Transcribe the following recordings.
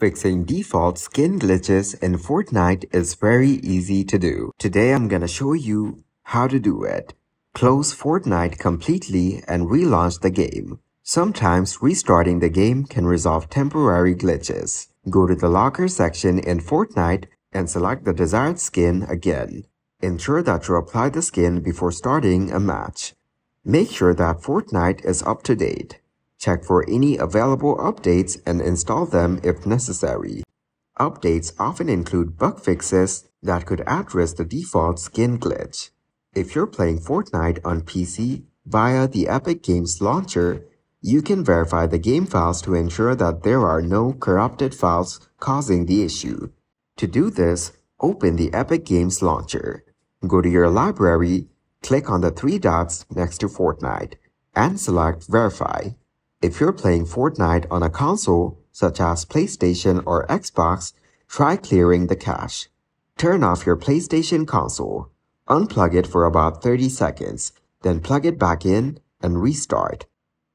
Fixing default skin glitches in Fortnite is very easy to do. Today I'm gonna show you how to do it. Close Fortnite completely and relaunch the game. Sometimes restarting the game can resolve temporary glitches. Go to the locker section in Fortnite and select the desired skin again. Ensure that you apply the skin before starting a match. Make sure that Fortnite is up to date. Check for any available updates and install them if necessary. Updates often include bug fixes that could address the default skin glitch. If you're playing Fortnite on PC via the Epic Games launcher, you can verify the game files to ensure that there are no corrupted files causing the issue. To do this, open the Epic Games launcher. Go to your library, click on the three dots next to Fortnite, and select Verify. If you're playing Fortnite on a console, such as PlayStation or Xbox, try clearing the cache. Turn off your PlayStation console. Unplug it for about 30 seconds, then plug it back in and restart.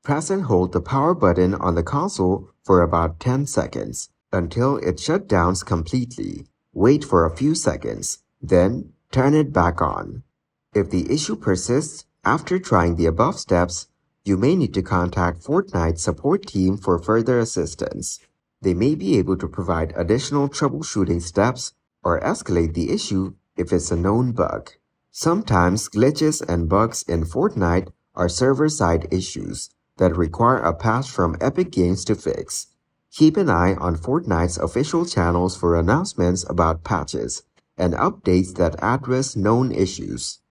Press and hold the power button on the console for about 10 seconds until it shut down completely. Wait for a few seconds, then turn it back on. If the issue persists after trying the above steps, you may need to contact Fortnite support team for further assistance. They may be able to provide additional troubleshooting steps or escalate the issue if it's a known bug. Sometimes glitches and bugs in Fortnite are server-side issues that require a patch from Epic Games to fix. Keep an eye on Fortnite's official channels for announcements about patches and updates that address known issues.